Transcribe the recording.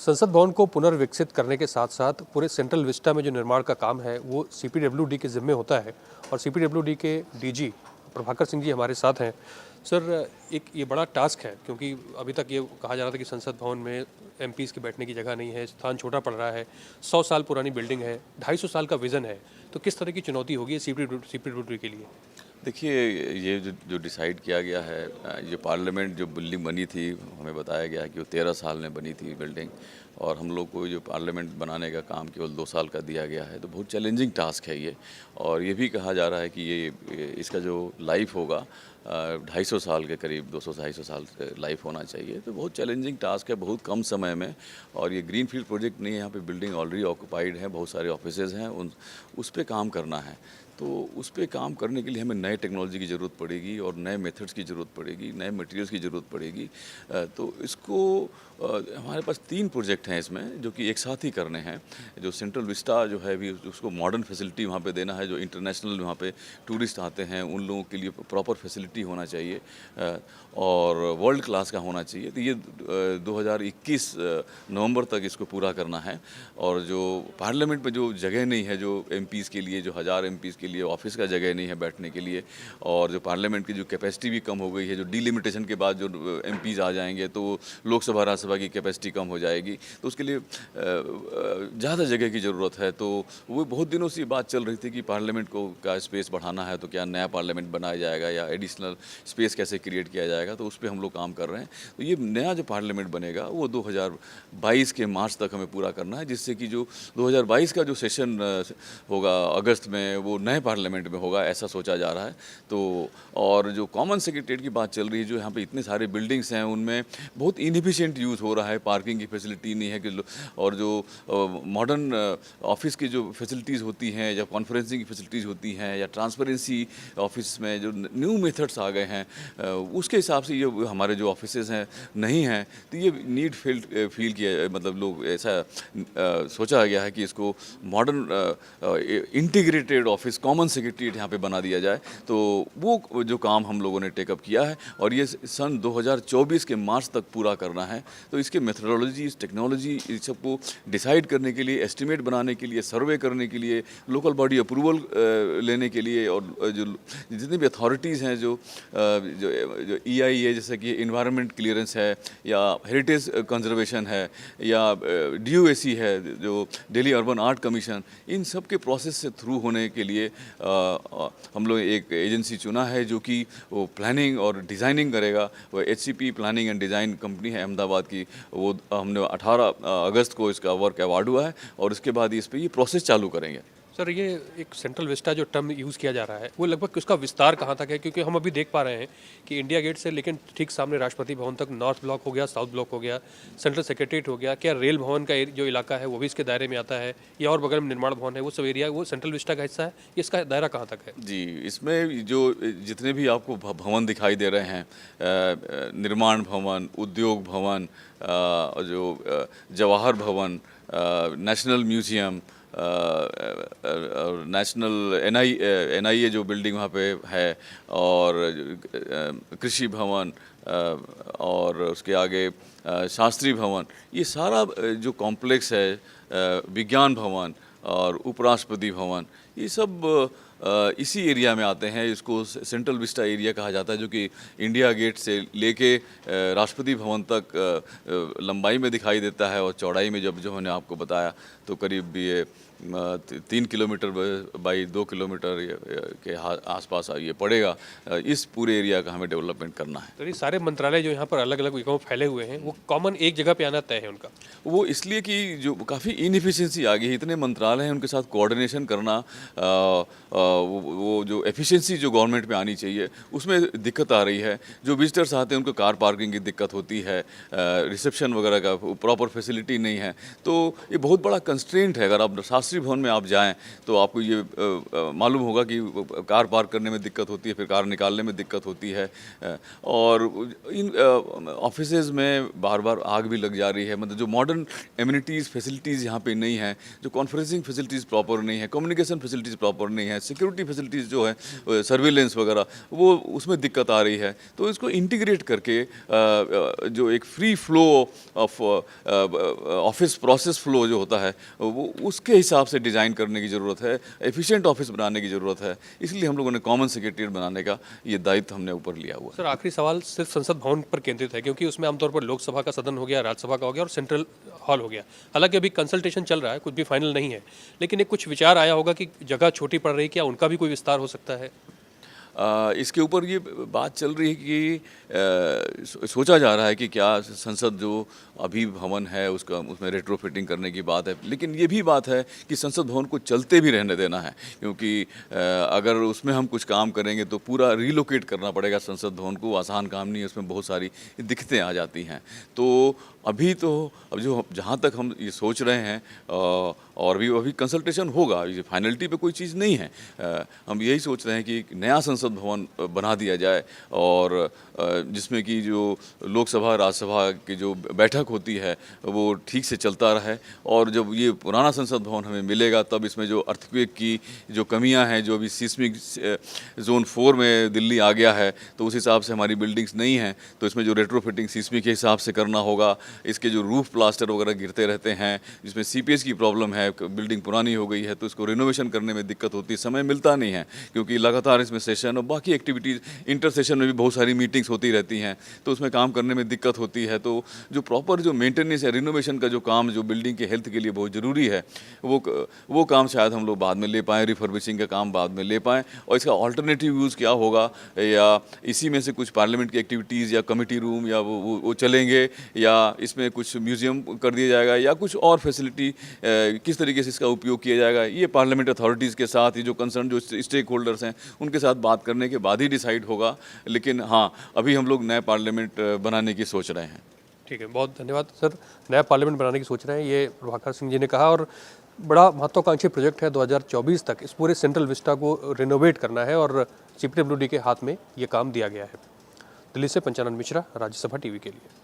संसद भवन को पुनर्विकसित करने के साथ साथ पूरे सेंट्रल विस्टा में जो निर्माण का काम है वो सीपीडब्ल्यूडी के ज़िम्मे होता है और सीपीडब्ल्यूडी के डीजी प्रभाकर सिंह जी हमारे साथ हैं। सर, एक ये बड़ा टास्क है क्योंकि अभी तक ये कहा जा रहा था कि संसद भवन में एमपीज़ के बैठने की जगह नहीं है, स्थान छोटा पड़ रहा है, 100 साल पुरानी बिल्डिंग है, 250 साल का विज़न है, तो किस तरह की चुनौती होगी सीपीडब्ल्यूडी के लिए? देखिए, ये जो डिसाइड किया गया है, ये पार्लियामेंट जो बिल्डिंग बनी थी, हमें बताया गया है कि वो 13 साल में बनी थी बिल्डिंग, और हम लोग को जो पार्लियामेंट बनाने का काम केवल 2 साल का दिया गया है। तो बहुत चैलेंजिंग टास्क है ये, और ये भी कहा जा रहा है कि ये इसका जो लाइफ होगा 250 साल के करीब, 200-250 साल लाइफ होना चाहिए। तो बहुत चैलेंजिंग टास्क है, बहुत कम समय में। और ये ग्रीन फील्ड प्रोजेक्ट नहीं है, यहाँ पे बिल्डिंग ऑलरेडी ऑक्यूपाइड है, बहुत सारे ऑफिसेज हैं, उस पर काम करना है। तो उस पर काम करने के लिए हमें नए टेक्नोलॉजी की ज़रूरत पड़ेगी और नए मेथड्स की ज़रूरत पड़ेगी, नए मटेरियल्स की ज़रूरत पड़ेगी। तो इसको हमारे पास 3 प्रोजेक्ट हैं इसमें, जो कि एक साथ ही करने हैं। जो सेंट्रल विस्टा जो है, भी उसको मॉडर्न फैसिलिटी वहाँ पे देना है। जो इंटरनेशनल वहाँ पे टूरिस्ट आते हैं उन लोगों के लिए प्रॉपर फैसिलिटी होना चाहिए और वर्ल्ड क्लास का होना चाहिए। तो ये 2021 नवंबर तक इसको पूरा करना है। और जो पार्लियामेंट में जो जगह नहीं है, जो एमपीज़ के लिए, जो 1000 एमपीज़ के लिए ऑफिस का जगह नहीं है बैठने के लिए, और जो पार्लियामेंट की जो कैपेसिटी भी कम हो गई है, जो डिलिमिटेशन के बाद जो एमपीज़ आ जाएंगे तो लोकसभा राज्यसभा की कैपेसिटी कम हो जाएगी, तो उसके लिए ज़्यादा जगह की ज़रूरत है। तो वो बहुत दिनों से बात चल रही थी कि पार्लियामेंट को का स्पेस बढ़ाना है, तो क्या नया पार्लियामेंट बनाया जाएगा या एडिशनल स्पेस कैसे क्रिएट किया जाएगा, तो उस पर हम लोग काम कर रहे हैं। तो ये नया जो पार्लियामेंट बनेगा वो 2022 के मार्च तक हमें पूरा करना है, जिससे कि जो 2022 का जो सेशन होगा अगस्त में, वो नए पार्लियामेंट में होगा, ऐसा सोचा जा रहा है। तो और जो कॉमन सेक्रेटेरिएट की बात चल रही है, जो यहाँ पे इतने सारे बिल्डिंग्स हैं उनमें बहुत इनएफिशिएंट यूज़ हो रहा है, पार्किंग की फैसिलिटी नहीं है कि और जो मॉडर्न ऑफिस की जो फैसिलिटीज़ होती हैं या कॉन्फ्रेंसिंग की फैसिलिटीज़ होती हैं या ट्रांसपेरेंसी ऑफिस में जो न्यू मेथड्स आ गए हैं, उसके हिसाब से ये हमारे जो ऑफिसेज हैं नहीं हैं। तो ये नीड फील किया, मतलब लोग ऐसा सोचा गया है कि इसको modern integrated office, common secretariat यहाँ पे बना दिया जाए। तो वो जो काम हम लोगों ने टेकअप किया है और ये सन 2024 के मार्च तक पूरा करना है। तो इसके मेथडोलॉजी, इस टेक्नोलॉजी, इस सबको डिसाइड करने के लिए, एस्टिमेट बनाने के लिए, सर्वे करने के लिए, लोकल बॉडी अप्रूवल लेने के लिए, और जो जितनी भी अथॉरिटीज़ हैं, जो EI है, जैसे कि इन्वायरमेंट क्लियरेंस है या हेरिटेज कंजर्वेशन है या DOAC है, जो दिल्ली अर्बन आर्ट कमीशन, इन सब के प्रोसेस से थ्रू होने के लिए हम लोग एक एजेंसी चुना है जो कि वो प्लानिंग और डिज़ाइनिंग करेगा। वो HCP planning and design company है अहमदाबाद की। वो हमने 18 अगस्त को इसका वर्क अवार्ड हुआ है और उसके बाद इस पर ये प्रोसेस चालू करेंगे। सर, ये एक सेंट्रल विस्टा जो टर्म यूज़ किया जा रहा है वो लगभग उसका विस्तार कहाँ तक है? क्योंकि हम अभी देख पा रहे हैं कि इंडिया गेट से लेकिन ठीक सामने राष्ट्रपति भवन तक नॉर्थ ब्लॉक हो गया, साउथ ब्लॉक हो गया, सेंट्रल सेक्रेटरीट हो गया, क्या रेल भवन का जो इलाका है वो भी इसके दायरे में आता है, या और बगल में निर्माण भवन है, वो सब एरिया वो सेंट्रल विस्टा का हिस्सा है? इसका दायरा कहाँ तक है? जी, इसमें जो जितने भी आपको भवन दिखाई दे रहे हैं, निर्माण भवन, उद्योग भवन, जो जवाहर भवन, नेशनल म्यूज़ियम, नेशनल NIA जो बिल्डिंग वहाँ पे है, और कृषि भवन, और उसके आगे शास्त्री भवन, ये सारा जो कॉम्प्लेक्स है, विज्ञान भवन और उपराष्ट्रपति भवन, ये सब इसी एरिया में आते हैं। इसको सेंट्रल विस्टा एरिया कहा जाता है, जो कि इंडिया गेट से लेके राष्ट्रपति भवन तक लंबाई में दिखाई देता है, और चौड़ाई में जो मैंने आपको बताया तो करीब ये 3 किलोमीटर बाई 2 किलोमीटर के आसपास ये पड़ेगा। इस पूरे एरिया का हमें डेवलपमेंट करना है। तो ये सारे मंत्रालय जो यहाँ पर अलग अलग जगहों फैले हुए हैं वो कॉमन एक जगह पे आना तय है उनका? वो इसलिए कि जो काफ़ी इनएफिशिएंसी आ गई है, इतने मंत्रालय हैं, उनके साथ कोऑर्डिनेशन करना, वो जो एफिशिएंसी जो गवर्नमेंट में आनी चाहिए उसमें दिक्कत आ रही है। जो विजिटर्स आते हैं उनको कार पार्किंग की दिक्कत होती है, रिसेप्शन वगैरह का प्रॉपर फैसिलिटी नहीं है। तो ये बहुत बड़ा कंस्ट्रेंट है। अगर आप शास्त्री भवन में आप जाएं तो आपको ये मालूम होगा कि कार पार्क करने में दिक्कत होती है, फिर कार निकालने में दिक्कत होती है, और इन ऑफिसेज में बार बार आग भी लग जा रही है। मतलब जो मॉडर्न मॉडर्न एमिनिटीज़ फैसिलिटीज़ यहाँ पे नहीं है, जो कॉन्फ्रेंसिंग फैसिलिटीज़ प्रॉपर नहीं है, कम्युनिकेशन फैसिलिटीज़ प्रॉपर नहीं है, सिक्योरिटी फैसिलिटीज़ जो है सर्विलेंस वगैरह वो उसमें दिक्कत आ रही है। तो इसको इंटीग्रेट करके जो एक free flow of office process flow जो होता है वो उसके हिसाब से डिज़ाइन करने की ज़रूरत है, एफिशिएंट ऑफिस बनाने की ज़रूरत है। इसलिए हम लोगों ने कॉमन सेक्रेटेरिएट बनाने का ये दायित्व हमने ऊपर लिया हुआ है। सर आखिरी सवाल सिर्फ संसद भवन पर केंद्रित है, क्योंकि उसमें आमतौर पर लोकसभा का सदन हो गया, राज्यसभा का हो गया और सेंट्रल हॉल हो गया। हालांकि अभी कंसल्टेशन चल रहा है, कुछ भी फाइनल नहीं है, लेकिन एक कुछ विचार आया होगा कि जगह छोटी पड़ रही है, क्या उनका भी कोई विस्तार हो सकता है? इसके ऊपर ये बात चल रही है कि सोचा जा रहा है कि क्या संसद जो अभी भवन है उसका उसमें रेट्रोफिटिंग करने की बात है, लेकिन ये भी बात है कि संसद भवन को चलते भी रहने देना है, क्योंकि अगर उसमें हम कुछ काम करेंगे तो पूरा रीलोकेट करना पड़ेगा संसद भवन को। आसान काम नहीं है, उसमें बहुत सारी दिक्कतें आ जाती हैं। तो अभी तो अब जो जहाँ तक हम ये सोच रहे हैं और भी अभी कंसल्टेशन होगा, ये फाइनलिटी पे कोई चीज़ नहीं है। हम यही सोच रहे हैं कि एक नया संसद भवन बना दिया जाए और जिसमें कि जो लोकसभा राज्यसभा की जो बैठक होती है वो ठीक से चलता रहे, और जब ये पुराना संसद भवन हमें मिलेगा तब इसमें जो अर्थक्वेक की जो कमियां हैं, जो अभी सिस्मिक जोन 4 में दिल्ली आ गया है तो उस हिसाब से हमारी बिल्डिंग्स नहीं हैं, तो इसमें जो रेट्रोफिटिंग सिस्मिक के हिसाब से करना होगा। इसके जो रूफ प्लास्टर वगैरह गिरते रहते हैं, जिसमें सीपीएस की प्रॉब्लम है, बिल्डिंग पुरानी हो गई है तो इसको रिनोवेशन करने में दिक्कत होती है, समय मिलता नहीं है क्योंकि लगातार इसमें सेशन और बाकी एक्टिविटीज़, इंटर सेशन में भी बहुत सारी मीटिंग्स होती रहती हैं, तो उसमें काम करने में दिक्कत होती है। तो जो प्रॉपर जो मेंटेनेंस है, रिनोवेशन का जो काम जो बिल्डिंग के हेल्थ के लिए बहुत ज़रूरी है, वो काम शायद हम लोग बाद में ले पाएँ, रिफर्बिशिंग का काम बाद में ले पाएँ। और इसका ऑल्टरनेटिव यूज़ क्या होगा, या इसी में से कुछ पार्लियामेंट की एक्टिविटीज़ या कमेटी रूम या वो चलेंगे, या इसमें कुछ म्यूज़ियम कर दिया जाएगा, या कुछ और फैसिलिटी किस तरीके से इसका उपयोग किया जाएगा, ये पार्लियामेंट अथॉरिटीज़ के साथ, ये जो कंसर्न जो स्टेक होल्डर्स हैं उनके साथ बात करने के बाद ही डिसाइड होगा। लेकिन हाँ, अभी हम लोग नए पार्लियामेंट बनाने की सोच रहे हैं। ठीक है, बहुत धन्यवाद सर। नया पार्लियामेंट बनाने की सोच रहे हैं, ये प्रभाकर सिंह जी ने कहा, और बड़ा महत्वाकांक्षी प्रोजेक्ट है। 2024 तक इस पूरे सेंट्रल विस्टा को रिनोवेट करना है और सीपीडब्ल्यूडी के हाथ में ये काम दिया गया है। दिल्ली से पंचानन मिश्रा, राज्यसभा टीवी के लिए।